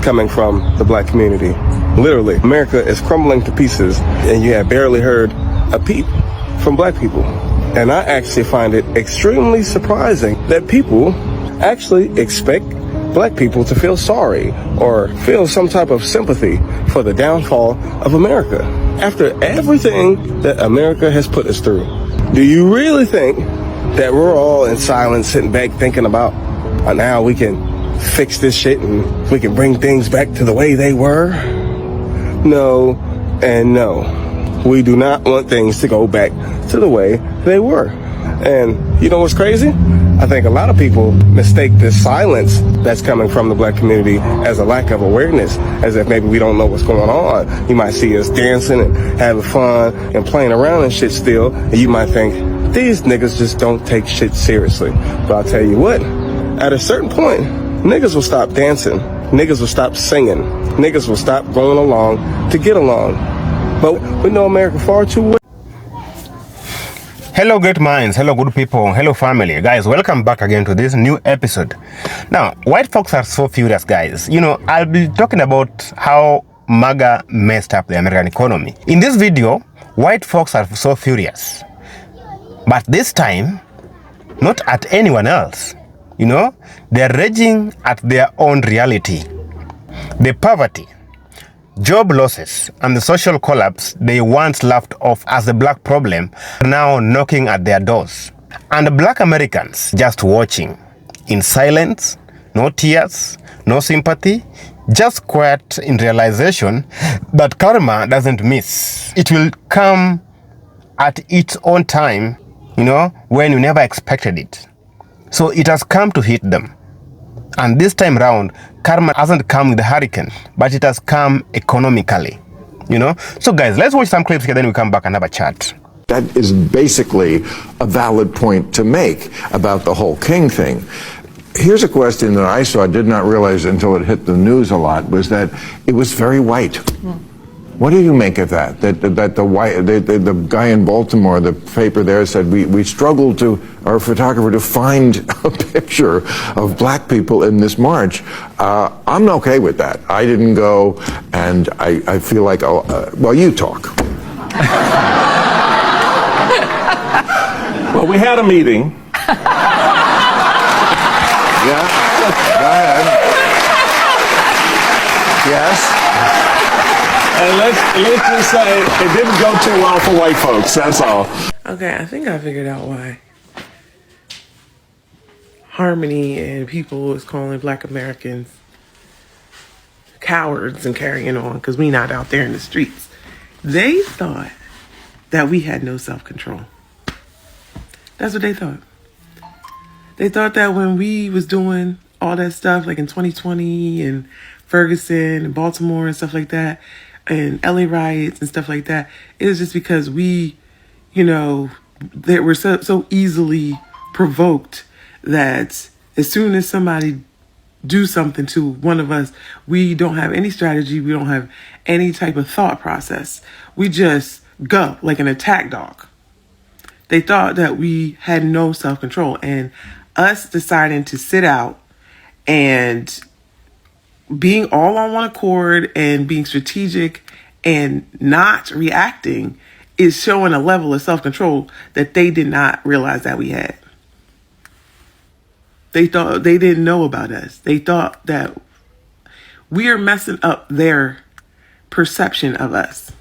coming from the black community. Literally, America is crumbling to pieces, and you have barely heard a peep from black people. And I actually find it extremely surprising that people actually expect black people to feel sorry or feel some type of sympathy for the downfall of America. After everything that America has put us through, do you really think that we're all in silence sitting back thinking about now we can fix this shit and we can bring things back to the way they were? No and no. We do not want things to go back to the way they were. And you know what's crazy? I think a lot of people mistake this silence that's coming from the black community as a lack of awareness, as if maybe we don't know what's going on. You might see us dancing and having fun and playing around and shit still, and you might think, these niggas just don't take shit seriously. But I'll tell you what, at a certain point, niggas will stop dancing, niggas will stop singing, niggas will stop going along to get along. But we know America far too well. Hello great minds, hello good people, hello family. Guys, welcome back again to this new episode. Now, white folks are so furious, guys. You know, I'll be talking about how MAGA messed up the American economy. In this video, white folks are so furious. But this time, not at anyone else. You know, they're raging at their own reality. The poverty, job losses, and the social collapse they once laughed off as the black problem are now knocking at their doors. And the black Americans just watching, in silence, no tears, no sympathy, just quiet in realization that karma doesn't miss. It will come at its own time, you know, when you never expected it. So it has come to hit them. And this time round, karma hasn't come with a hurricane, but it has come economically, you know? So guys, let's watch some clips here, then we come back and have a chat. That is basically a valid point to make about the whole King thing. Here's a question that I saw, did not realize until it hit the news a lot, was that it was very white. What do you make of that? That the guy in Baltimore, the paper there said, we struggled to, our photographer, to find a picture of black people in this march. I'm okay with that. I didn't go, and I feel like, well, you talk. Well, we had a meeting. Yeah, go ahead. Yes. And let's just say it didn't go too well for white folks, that's all. Okay, I think I figured out why Harmony and people is calling black Americans cowards and carrying on because we not out there in the streets. They thought that we had no self-control. That's what they thought. They thought that when we was doing all that stuff, like in 2020 and Ferguson and Baltimore and stuff like that, and LA riots and stuff like that, it was just because we, you know, they were so easily provoked that as soon as somebody do something to one of us, we don't have any strategy, we don't have any type of thought process. We just go like an attack dog. They thought that we had no self-control, and us deciding to sit out and being all on one accord and being strategic and not reacting is showing a level of self-control that they did not realize that we had. They thought they didn't know about us. They thought that we are messing up their perception of us.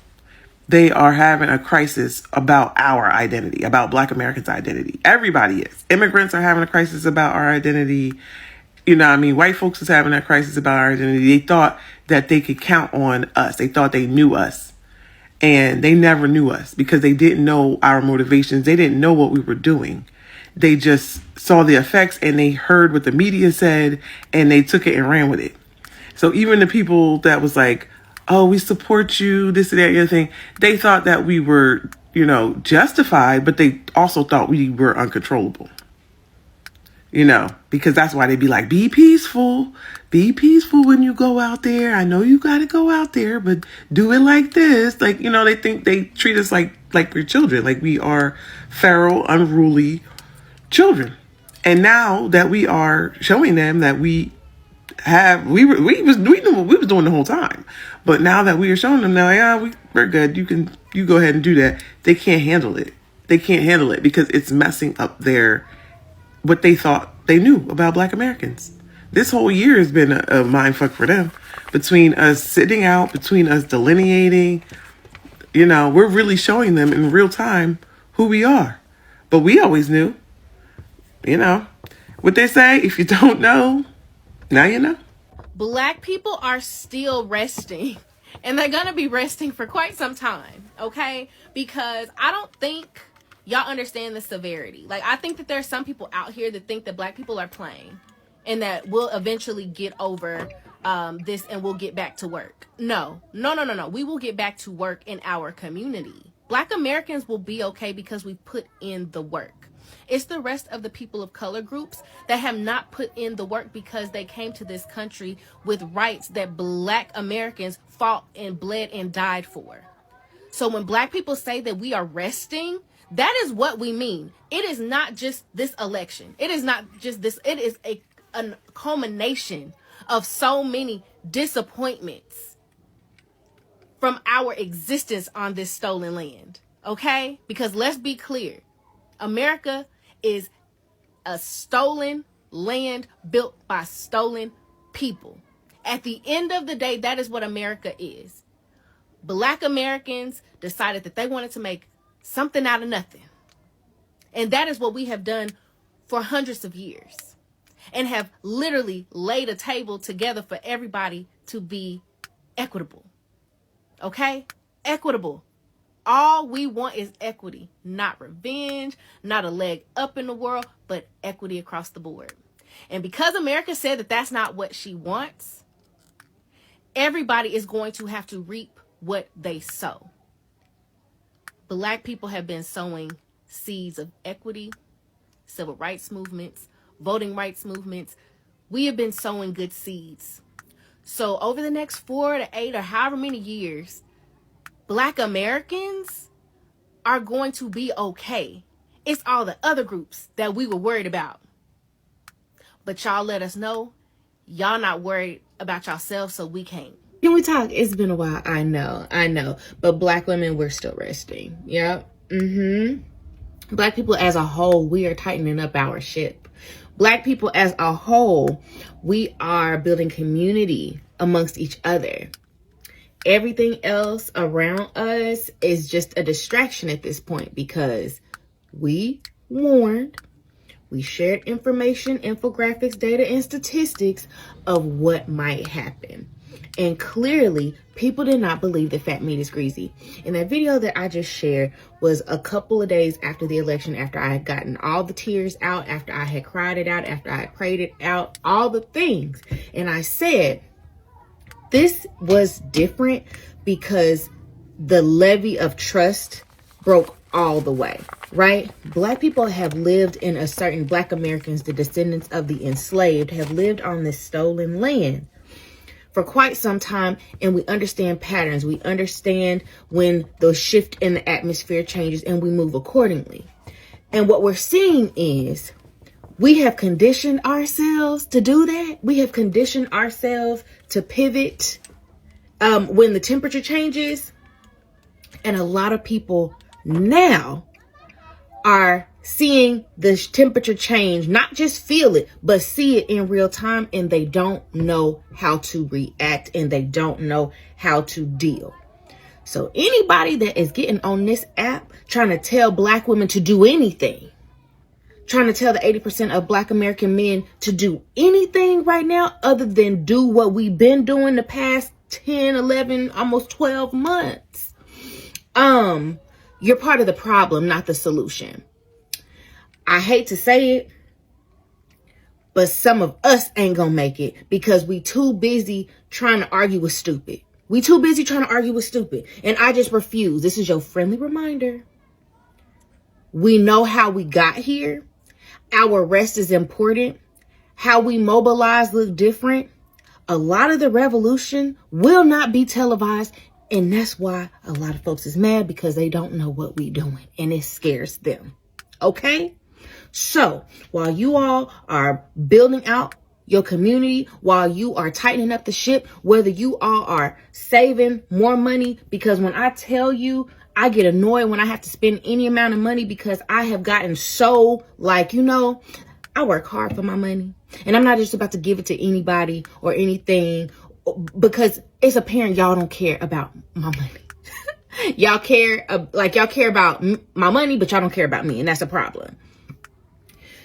They are having a crisis about our identity, about black Americans' identity. Everybody is. Immigrants are having a crisis about our identity. You know what I mean? White folks is having a crisis about our identity. They thought that they could count on us. They thought they knew us. And they never knew us because they didn't know our motivations. They didn't know what we were doing. They just saw the effects and they heard what the media said and they took it and ran with it. So even the people that was like, oh, we support you, this and that, the other thing, they thought that we were, you know, justified, but they also thought we were uncontrollable. You know, because that's why they be like, be peaceful when you go out there. I know you got to go out there, but do it like this. Like, you know, they think they treat us like we're children, like we are feral, unruly children. And now that we are showing them that we we knew what we was doing the whole time. But now that we are showing them now, yeah, we're good. You go ahead and do that. They can't handle it. They can't handle it because it's messing up what they thought they knew about Black Americans. This whole year has been a mind fuck for them. Between us sitting out, between us delineating, we're really showing them in real time who we are. But we always knew, what they say, if you don't know, now you know. Black people are still resting, and they're gonna be resting for quite some time, okay? Because I don't think y'all understand the severity. Like, I think that there's some people out here that think that Black people are playing and that we'll eventually get over this and we'll get back to work. No. We will get back to work in our community. Black Americans will be okay because we put in the work. It's the rest of the people of color groups that have not put in the work because they came to this country with rights that Black Americans fought and bled and died for. So when Black people say that we are resting, that is what we mean. It is not just this election. It is not just this. It is a culmination of so many disappointments from our existence on this stolen land. Okay? Because let's be clear. America is a stolen land built by stolen people. At the end of the day, that is what America is. Black Americans decided that they wanted to make something out of nothing. And that is what we have done for hundreds of years. And have literally laid a table together for everybody to be equitable. Okay? Equitable. All we want is equity, not revenge, not a leg up in the world, but equity across the board. And because America said that that's not what she wants, everybody is going to have to reap what they sow. Black people have been sowing seeds of equity, civil rights movements, voting rights movements. We have been sowing good seeds. So over the next 4 to 8 or however many years, Black Americans are going to be okay. It's all the other groups that we were worried about. But y'all let us know y'all not worried about yourselves, so we can't. Can we talk? It's been a while. I know. But Black women, we're still resting. Yep. Black people as a whole, we are tightening up our ship. Black people as a whole, we are building community amongst each other. Everything else around us is just a distraction at this point because we warned, we shared information, infographics, data, and statistics of what might happen. And clearly, people did not believe that fat meat is greasy. And that video that I just shared was a couple of days after the election, after I had gotten all the tears out, after I had cried it out, after I had prayed it out, all the things. And I said, this was different because the levee of trust broke all the way, right? Black people have lived in a certain, Black Americans, the descendants of the enslaved, have lived on this stolen land for quite some time, and we understand patterns. We understand when the shift in the atmosphere changes, and we move accordingly. And what we're seeing is we have conditioned ourselves to do that. We have conditioned ourselves to pivot when the temperature changes. And a lot of people now are seeing the temperature change, not just feel it, but see it in real time, and they don't know how to react and they don't know how to deal. So anybody that is getting on this app trying to tell Black women to do anything, trying to tell the 80% of Black American men to do anything right now other than do what we've been doing the past 10, 11, almost 12 months, you're part of the problem, not the solution. I hate to say it, but some of us ain't gonna make it because we too busy trying to argue with stupid. We too busy trying to argue with stupid. And I just refuse. This is your friendly reminder. We know how we got here. Our rest is important. How we mobilize look different. A lot of the revolution will not be televised. And that's why a lot of folks is mad, because they don't know what we doing and it scares them. Okay? So while you all are building out your community while you are tightening up the ship, whether you all are saving more money. Because when I tell you, I get annoyed when I have to spend any amount of money because I have gotten so, like, you know, I work hard for my money. And I'm not just about to give it to anybody or anything, because it's apparent y'all don't care about my money. Y'all care, y'all care about my money, but y'all don't care about me. And that's a problem.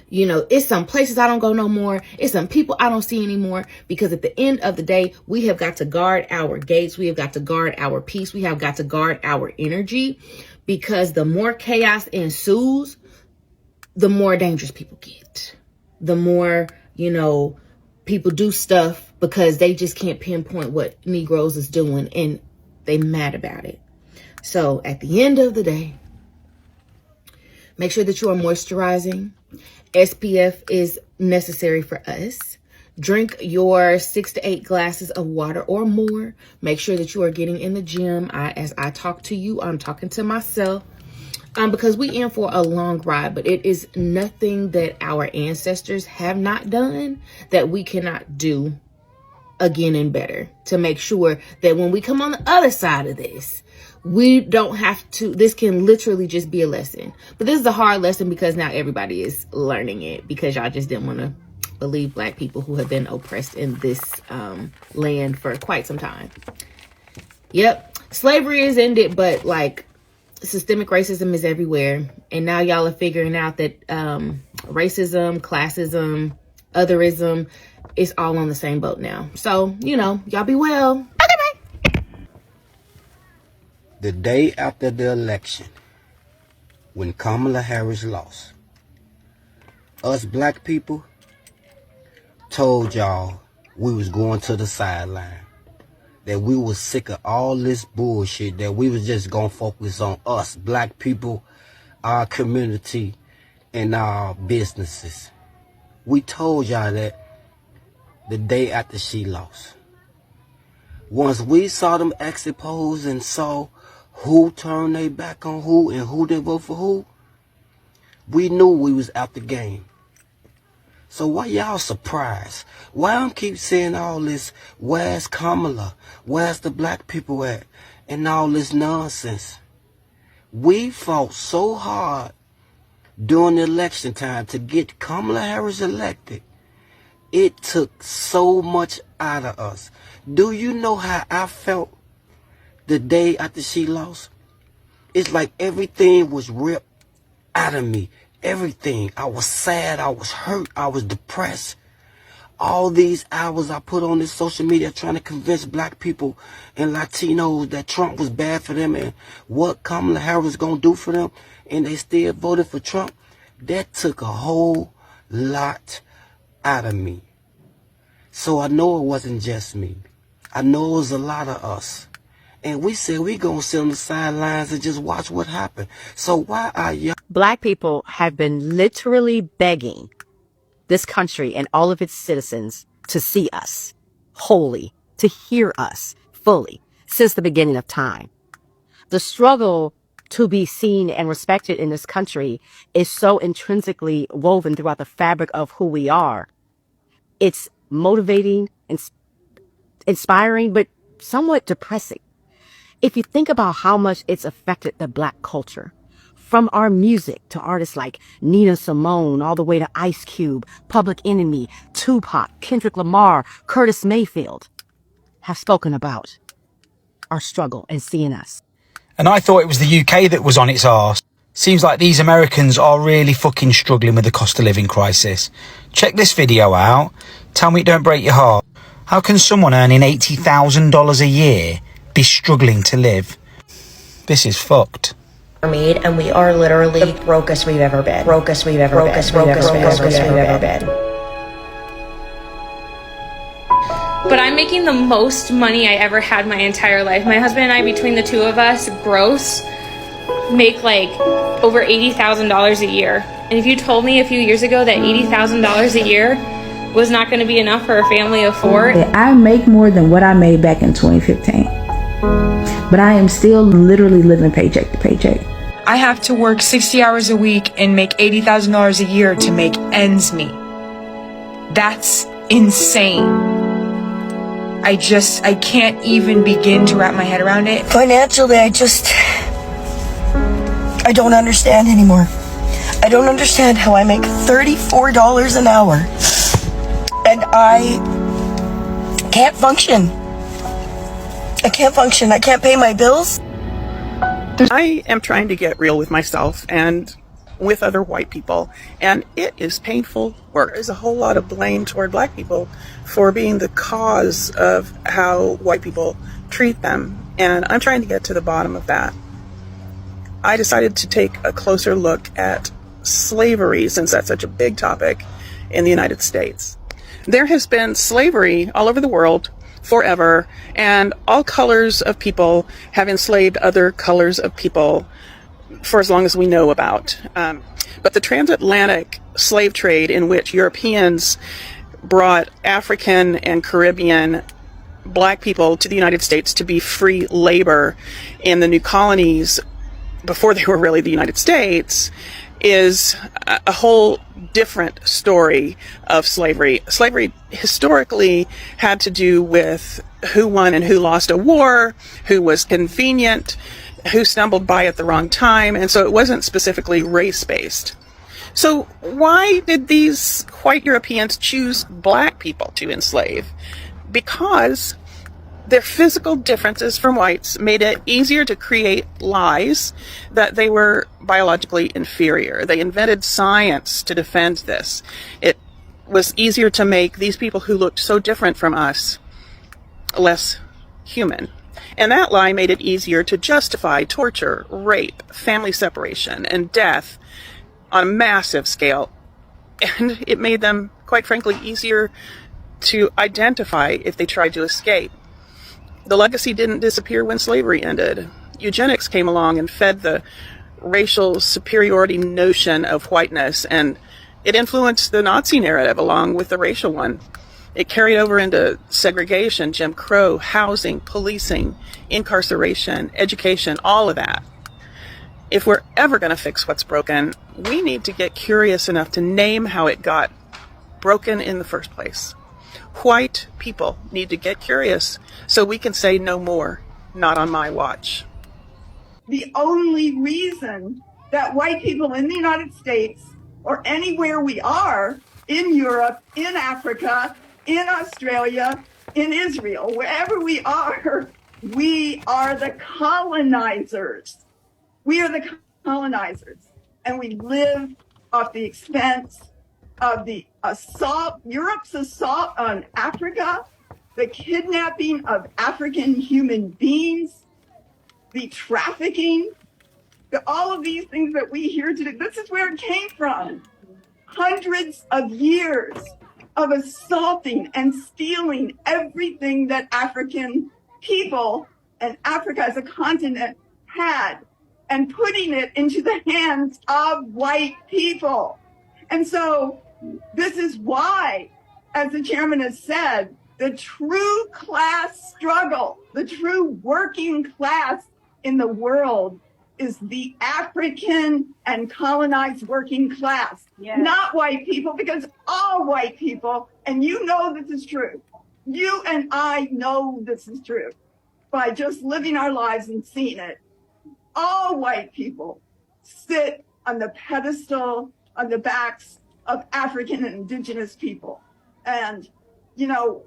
You know, it's some places I don't go no more. It's some people I don't see anymore, because at the end of the day, we have got to guard our gates. We have got to guard our peace. We have got to guard our energy, because the more chaos ensues, the more dangerous people get. The more, you know, people do stuff because they just can't pinpoint what Negroes is doing and they mad about it. So at the end of the day, make sure that you are moisturizing. SPF is necessary for us. Drink your 6 to 8 glasses of water or more. Make sure that you are getting in the gym. As I talk to you, I'm talking to myself. Because we in for a long ride, but it is nothing that our ancestors have not done that we cannot do again and better, to make sure that when we come on the other side of this, we don't have to, this can literally just be a lesson. But this is a hard lesson because now everybody is learning it, because y'all just didn't want to believe Black people who have been oppressed in this land for quite some time. Yep, slavery is ended, but like, systemic racism is everywhere. And now y'all are figuring out that racism, classism, otherism is all on the same boat now. So, you know, y'all be well. Okay, bye. The day after the election, when Kamala Harris lost, us Black people told y'all we was going to the sideline. That we was sick of all this bullshit, that we was just gonna focus on us, Black people, our community, and our businesses. We told y'all that the day after she lost. Once we saw them exit polls and saw who turned their back on who and who didn't vote for who, we knew we was out the game. So why y'all surprised? Why I'm keep saying all this, where's Kamala? Where's the Black people at? And all this nonsense. We fought so hard during the election time to get Kamala Harris elected. It took so much out of us. Do you know how I felt the day after she lost? It's like everything was ripped out of me. Everything. I was sad. I was hurt. I was depressed. All these hours I put on this social media trying to convince Black people and Latinos that Trump was bad for them and what Kamala Harris was going to do for them, and they still voted for Trump. That took a whole lot out of me. So I know it wasn't just me. I know it was a lot of us. And we said we gonna sit on the sidelines and just watch what happened. So why are y'all? Black people have been literally begging this country and all of its citizens to see us wholly, to hear us fully since the beginning of time. The struggle to be seen and respected in this country is so intrinsically woven throughout the fabric of who we are. It's motivating and inspiring, but somewhat depressing. If you think about how much it's affected the Black culture, from our music to artists like Nina Simone, all the way to Ice Cube, Public Enemy, Tupac, Kendrick Lamar, Curtis Mayfield, have spoken about our struggle and seeing us. And I thought it was the UK that was on its arse. Seems like these Americans are really fucking struggling with the cost of living crisis. Check this video out. Tell me it don't break your heart. How can someone earning $80,000 a year be struggling to live? This is fucked. And we are literally the brokest we've ever been. Brokest we've ever been. But I'm making the most money I ever had my entire life. My husband and I, between the two of us, gross, make like over $80,000 a year. And if you told me a few years ago that $80,000 a year was not going to be enough for a family of four. I make more than what I made back in 2015. But I am still literally living paycheck to paycheck. I have to work 60 hours a week and make $80,000 a year to make ends meet. That's insane. I can't even begin to wrap my head around it. Financially, I don't understand anymore. I don't understand how I make $34 an hour and I can't function. I can't pay my bills. I am trying to get real with myself and with other white people, and it is painful work. There's a whole lot of blame toward black people for being the cause of how white people treat them, and I'm trying to get to the bottom of that. I decided to take a closer look at slavery, since that's such a big topic in the United States. There has been slavery all over the world forever, and all colors of people have enslaved other colors of people for as long as we know about. But the transatlantic slave trade, in which Europeans brought African and Caribbean black people to the United States to be free labor in the new colonies before they were really the United States, is a whole different story of slavery. Slavery historically had to do with who won and who lost a war, who was convenient, who stumbled by at the wrong time, and so it wasn't specifically race-based. So why did these white Europeans choose black people to enslave? Because their physical differences from whites made it easier to create lies that they were biologically inferior. They invented science to defend this. It was easier to make these people who looked so different from us less human. And that lie made it easier to justify torture, rape, family separation, and death on a massive scale. And it made them, quite frankly, easier to identify if they tried to escape. The legacy didn't disappear when slavery ended. Eugenics came along and fed the racial superiority notion of whiteness, and it influenced the Nazi narrative along with the racial one. It carried over into segregation, Jim Crow, housing, policing, incarceration, education, all of that. If we're ever going to fix what's broken, we need to get curious enough to name how it got broken in the first place. White people need to get curious so we can say no more, not on my watch. The only reason that white people in the United States or anywhere we are, in Europe, in Africa, in Australia, in Israel, wherever we are the colonizers. We are the colonizers, and we live off the expense of the assault, Europe's assault on Africa, the kidnapping of African human beings, the trafficking, all of these things that we hear today. This is where it came from. Hundreds of years of assaulting and stealing everything that African people and Africa as a continent had, and putting it into the hands of white people. And so this is why, as the chairman has said, the true class struggle, the true working class in the world is the African and colonized working class, not white people, because all white people, and you know this is true, you and I know this is true by just living our lives and seeing it. All white people sit on the pedestal on the backs of African and indigenous people. And, you know,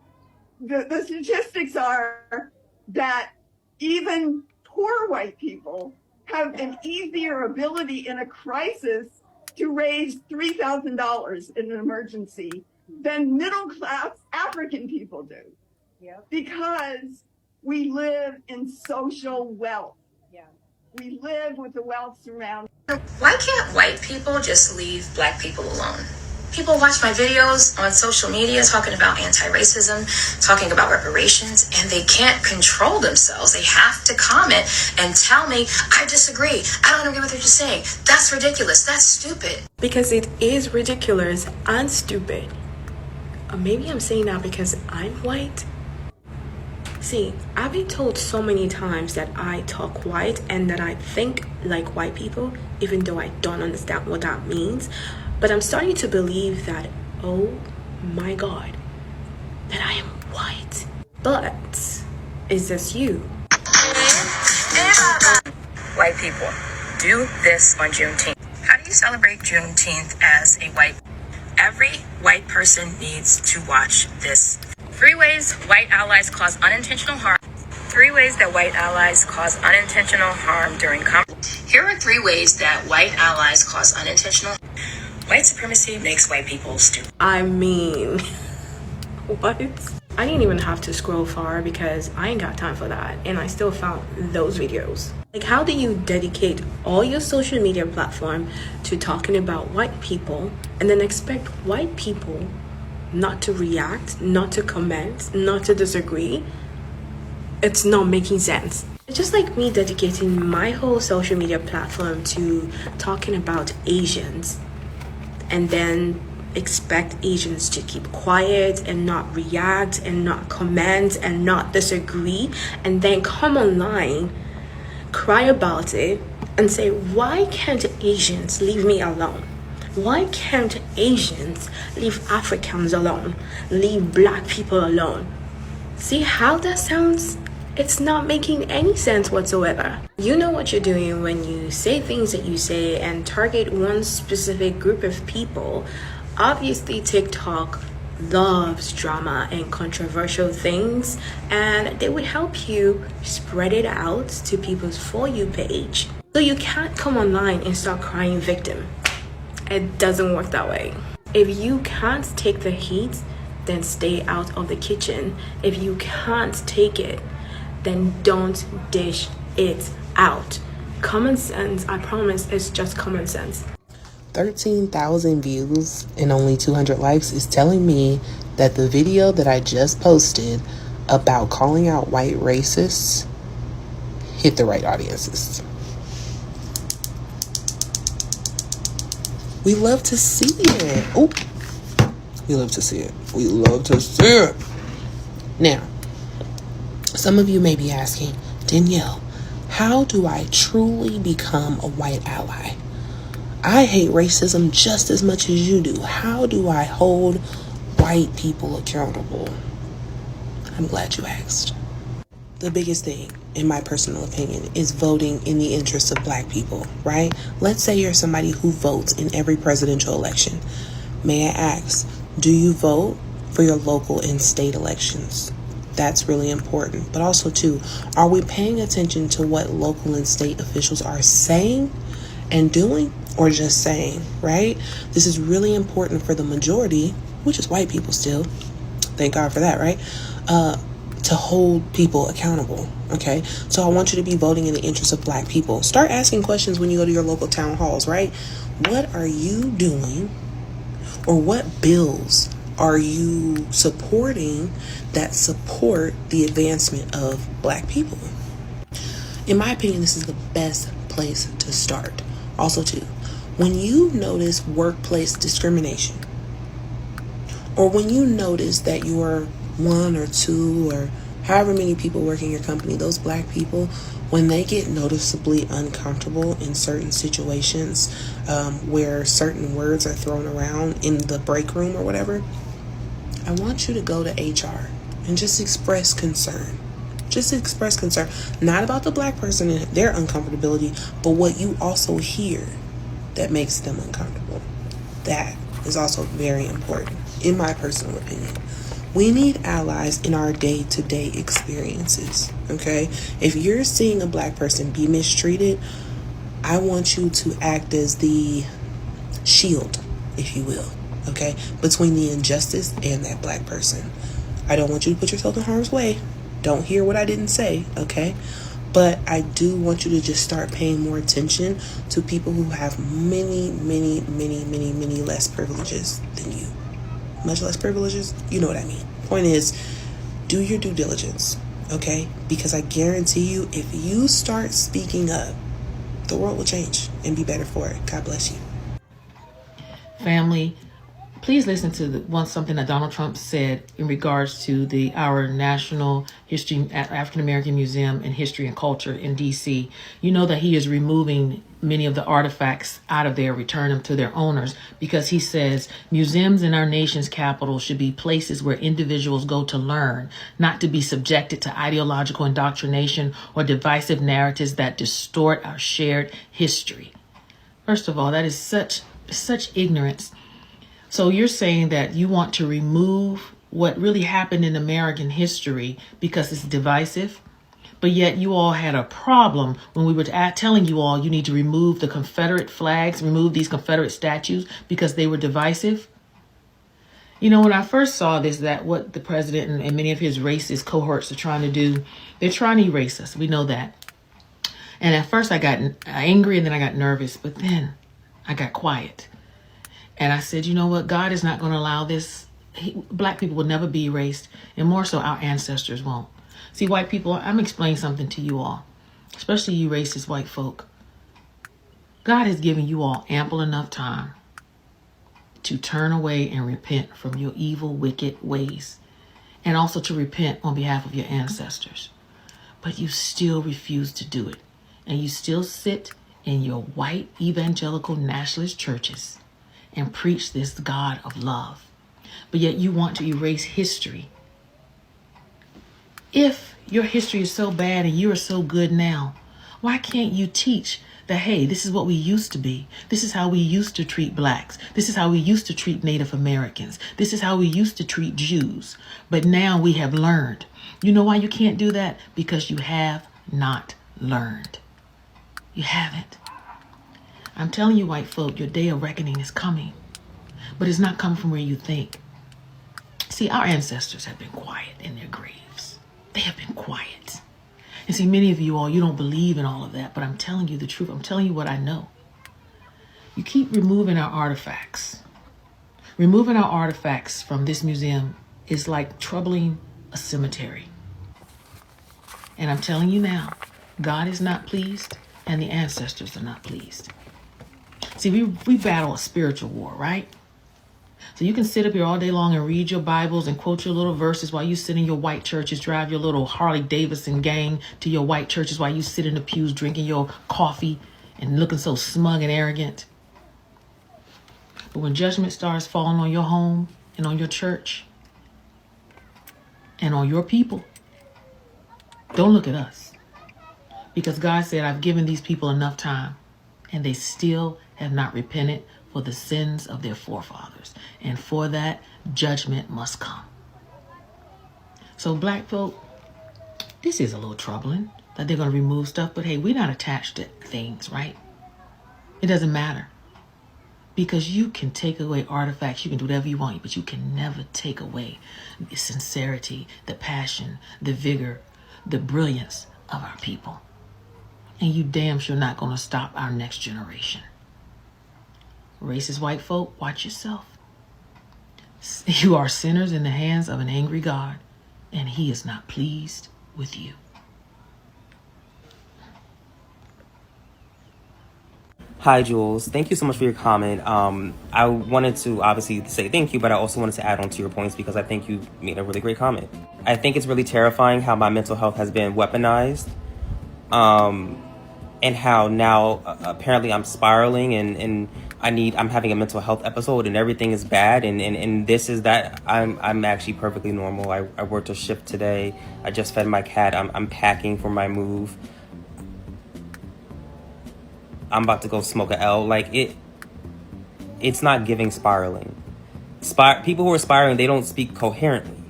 the statistics are that even poor white people have an easier ability in a crisis to raise $3,000 in an emergency than middle-class African people do. Because we live in social wealth. We live with the wealth surrounding. Why can't white people just leave black people alone? People watch my videos on social media talking about anti-racism, talking about reparations, and they can't control themselves. They have to comment and tell me, I disagree. I don't agree with what you're saying. That's ridiculous. That's stupid. Because it is ridiculous and stupid. Or maybe I'm saying that because I'm white. See, I've been told so many times that I talk white and that I think like white people, even though I don't understand what that means. But I'm starting to believe that, oh my God, that I am white. But is this you? White people, do this on Juneteenth. How do you celebrate Juneteenth as a white? Every white person needs to watch this. 3 ways white allies cause unintentional harm. 3 ways that white allies cause unintentional harm during conflict. Here are 3 ways that white allies cause unintentional. White supremacy makes white people stupid. I mean, what? I didn't even have to scroll far because I ain't got time for that, and I still found those videos. Like, how do you dedicate all your social media platform to talking about white people and then expect white people not to react, not to comment, not to disagree? It's not making sense. It's just like me dedicating my whole social media platform to talking about Asians and then expect Asians to keep quiet and not react and not comment and not disagree, and then come online, cry about it, and say, why can't Asians leave me alone? Why can't Asians leave Africans alone? Leave black people alone? See how that sounds? It's not making any sense whatsoever. You know what you're doing when you say things that you say and target one specific group of people. Obviously, TikTok loves drama and controversial things, and they would help you spread it out to people's For You page. So you can't come online and start crying victim. It doesn't work that way. If you can't take the heat, then stay out of the kitchen. If you can't take it, then don't dish it out. Common sense, I promise, it's just common sense. 13,000 views and only 200 likes is telling me that the video that I just posted about calling out white racists hit the right audiences. We love to see it. Oh, we love to see it. We love to see it. Now, some of you may be asking, Danielle, how do I truly become a white ally? I hate racism just as much as you do. How do I hold white people accountable? I'm glad you asked. The biggest thing, in my personal opinion, is voting in the interests of black people, right? Let's say you're somebody who votes in every presidential election. May I ask, do you vote for your local and state elections? That's really important. But also, too, are we paying attention to what local and state officials are saying and doing, or just saying, right? This is really important for the majority, which is white people still. Thank God for that, right? To hold people accountable, okay? So I want you to be voting in the interest of black people. Start asking questions when you go to your local town halls, right? What are you doing, or what bills are you supporting that support the advancement of black people? In my opinion, this is the best place to start. Also, too, when you notice workplace discrimination, or when you notice that you're 1 or 2 or however many people work in your company, those black people, when they get noticeably uncomfortable in certain situations where certain words are thrown around in the break room or whatever, I want you to go to HR and just express concern. Just express concern, not about the black person and their uncomfortability, but what you also hear that makes them uncomfortable. That is also very important, in my personal opinion. We need allies in our day-to-day experiences, okay? If you're seeing a black person be mistreated, I want you to act as the shield, if you will, okay, between the injustice and that black person. I don't want you to put yourself in harm's way. Don't hear what I didn't say, okay? But I do want you to just start paying more attention to people who have many less privileges than you. Much less privileges, you know what I mean. Point is, do your due diligence, okay? Because I guarantee you, if you start speaking up, the world will change and be better for it. God bless you. Family, Please listen to something that Donald Trump said in regards to our National History, African American Museum and History and Culture in D.C. You know that he is removing many of the artifacts out of there, return them to their owners, because he says museums in our nation's capital should be places where individuals go to learn, not to be subjected to ideological indoctrination or divisive narratives that distort our shared history. First of all, that is such ignorance. So you're saying that you want to remove what really happened in American history because it's divisive, but yet you all had a problem when we were telling you all you need to remove the Confederate flags, remove these Confederate statues because they were divisive. You know, when I first saw this, that what the president and many of his racist cohorts are trying to do, they're trying to erase us. We know that. And at first I got angry and then I got nervous, but then I got quiet. And I said, you know what? God is not going to allow this. Black people will never be erased, and more so our ancestors won't. See, white people, I'm explaining something to you all, especially you racist white folk. God has given you all ample enough time to turn away and repent from your evil, wicked ways, and also to repent on behalf of your ancestors. But you still refuse to do it, and you still sit in your white evangelical nationalist churches and preach this God of love. But yet you want to erase history. If your history is so bad and you are so good now, why can't you teach that, hey, this is what we used to be. This is how we used to treat blacks. This is how we used to treat Native Americans. This is how we used to treat Jews. But now we have learned. You know why you can't do that? Because you have not learned. You haven't. I'm telling you, white folk, your day of reckoning is coming, but it's not coming from where you think. See, our ancestors have been quiet in their graves. They have been quiet. And see, many of you all, you don't believe in all of that, but I'm telling you the truth. I'm telling you what I know. You keep removing our artifacts. Removing our artifacts from this museum is like troubling a cemetery. And I'm telling you now, God is not pleased and the ancestors are not pleased. See, we battle a spiritual war, right? So you can sit up here all day long and read your Bibles and quote your little verses while you sit in your white churches, drive your little Harley Davidson gang to your white churches while you sit in the pews drinking your coffee and looking so smug and arrogant. But when judgment starts falling on your home and on your church and on your people, don't look at us. Because God said, I've given these people enough time and they still have not repented for the sins of their forefathers. And for that, judgment must come. So black folk, this is a little troubling that they're going to remove stuff. But hey, we're not attached to things, right? It doesn't matter. Because you can take away artifacts, you can do whatever you want, but you can never take away the sincerity, the passion, the vigor, the brilliance of our people. And you damn sure not going to stop our next generation. Racist white folk, watch yourself. You are sinners in the hands of an angry God, and he is not pleased with you. Hi, Jules. Thank you so much for your comment. I wanted to obviously say thank you, but I also wanted to add on to your points because I think you made a really great comment. I think it's really terrifying how my mental health has been weaponized, and how now apparently I'm spiraling and I'm having a mental health episode and everything is bad and this is that. I'm actually perfectly normal. I worked a shift today. I just fed my cat. I'm packing for my move. I'm about to go smoke a L. Like it's not giving spiraling. People who are spiraling, they don't speak coherently.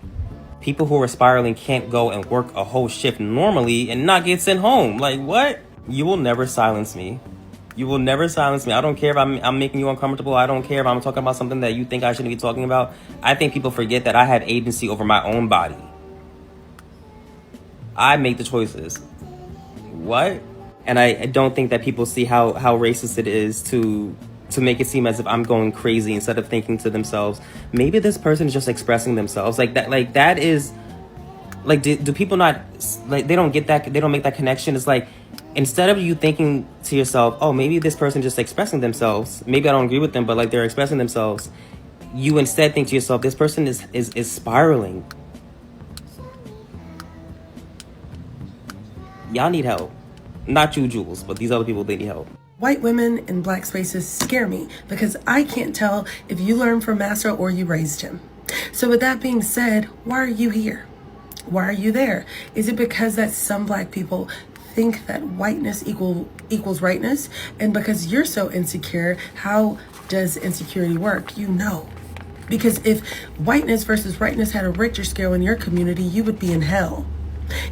People who are spiraling can't go and work a whole shift normally and not get sent home. Like what? You will never silence me. You will never silence me. I don't care if I'm making you uncomfortable. I don't care if I'm talking about something that you think I shouldn't be talking about. I think people forget that I have agency over my own body. I make the choices. What? And I don't think that people see how racist it is to make it seem as if I'm going crazy instead of thinking to themselves, maybe this person is just expressing themselves. Like that is like, do people not, like, they don't get that, they don't make that connection. It's like, instead of you thinking to yourself, oh, maybe this person just expressing themselves, maybe I don't agree with them, but like they're expressing themselves, you instead think to yourself, this person is spiraling. Y'all need help. Not you, Jules, but these other people, they need help. White women in black spaces scare me because I can't tell if you learned from Master or you raised him. So with that being said, why are you here? Why are you there? Is it because that some black people think that whiteness equals rightness? And because you're so insecure, how does insecurity work? You know. Because if whiteness versus rightness had a Richter scale in your community, you would be in hell.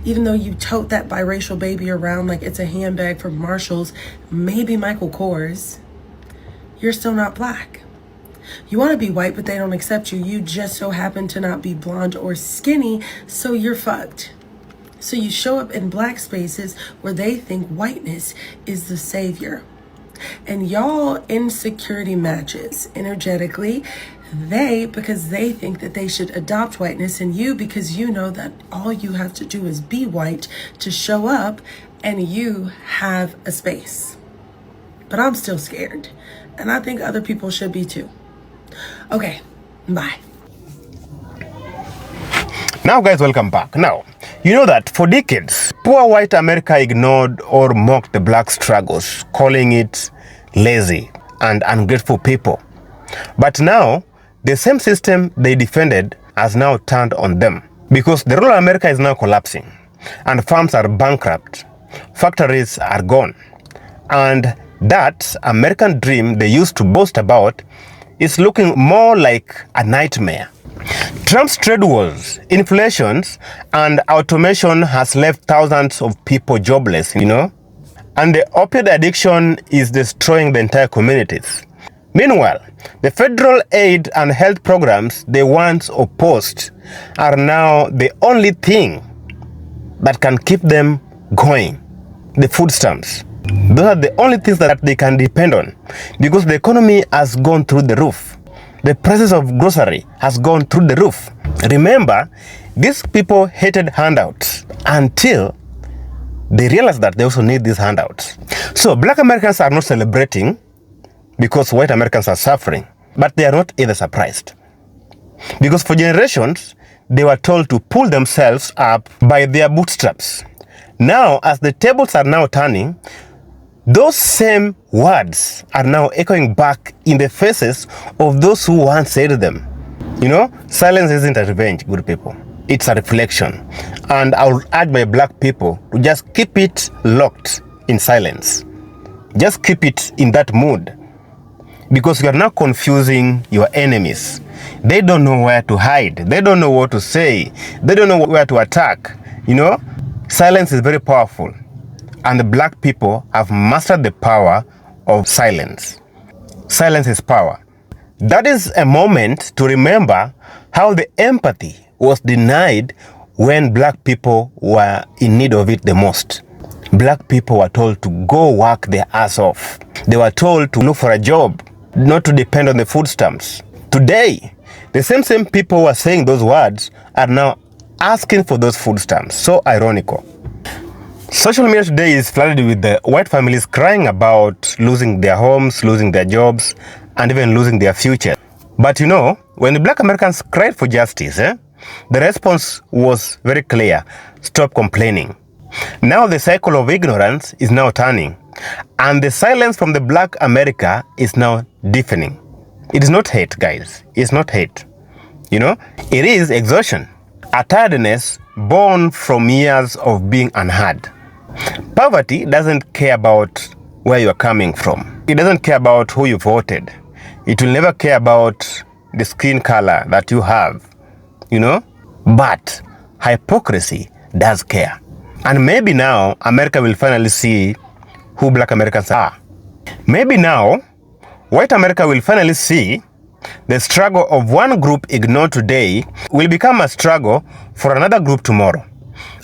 Even though you tote that biracial baby around like it's a handbag from Marshall's, maybe Michael Kors, you're still not black. You want to be white, but they don't accept you. You just so happen to not be blonde or skinny, so you're fucked. So you show up in black spaces where they think whiteness is the savior. And y'all insecurity matches energetically. They, because they think that they should adopt whiteness, and you, because you know that all you have to do is be white to show up and you have a space. But I'm still scared. And I think other people should be too. Okay, bye. Now guys, welcome back. Now, you know that for decades, poor white America ignored or mocked the black struggles, calling it lazy and ungrateful people. But now, the same system they defended has now turned on them. Because the rural America is now collapsing, and farms are bankrupt, factories are gone, and that American dream they used to boast about is looking more like a nightmare. Trump's trade wars, inflations, and automation has left thousands of people jobless, you know? And the opioid addiction is destroying the entire communities. Meanwhile, the federal aid and health programs they once opposed are now the only thing that can keep them going. The food stamps. Those are the only things that they can depend on because the economy has gone through the roof. The prices of grocery has gone through the roof. Remember, these people hated handouts until they realized that they also need these handouts. So black Americans are not celebrating because white Americans are suffering, but they are not either surprised. Because for generations, they were told to pull themselves up by their bootstraps. Now, as the tables are now turning, those same words are now echoing back in the faces of those who once said them. You know, silence isn't a revenge, good people. It's a reflection. And I would urge my black people to just keep it locked in silence. Just keep it in that mood. Because you are now confusing your enemies. They don't know where to hide. They don't know what to say. They don't know where to attack. You know, silence is very powerful. And the black people have mastered the power of silence. Silence is power. That is a moment to remember how the empathy was denied when black people were in need of it the most. Black people were told to go work their ass off. They were told to look for a job, not to depend on the food stamps. Today, the same people who are saying those words are now asking for those food stamps. So ironical. Social media today is flooded with the white families crying about losing their homes, losing their jobs, and even losing their future. But you know, when the black Americans cried for justice, the response was very clear. Stop complaining. Now the cycle of ignorance is now turning, and the silence from the black America is now deafening. It is not hate, guys. It's not hate. You know, it is exhaustion. A tiredness born from years of being unheard. Poverty doesn't care about where you're coming from. It doesn't care about who you voted. It will never care about the skin color that you have, you know? But hypocrisy does care. And maybe now America will finally see who black Americans are. Maybe now white America will finally see the struggle of one group ignored today will become a struggle for another group tomorrow.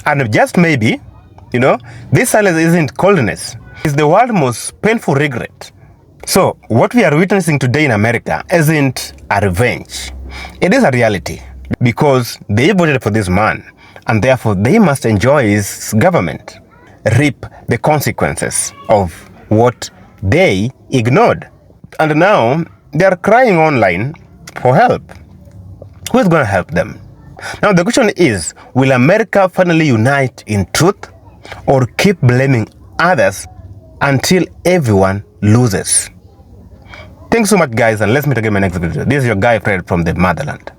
And just maybe, you know, this silence isn't coldness. It's the world's most painful regret. So, what we are witnessing today in America isn't a revenge. It is a reality because they voted for this man and therefore they must enjoy his government, reap the consequences of what they ignored. And now they are crying online for help. Who is going to help them? Now the question is, will America finally unite in truth or keep blaming others until everyone loses? Thanks so much, guys, and let's meet again in my next video. This is your guy Fred from the motherland.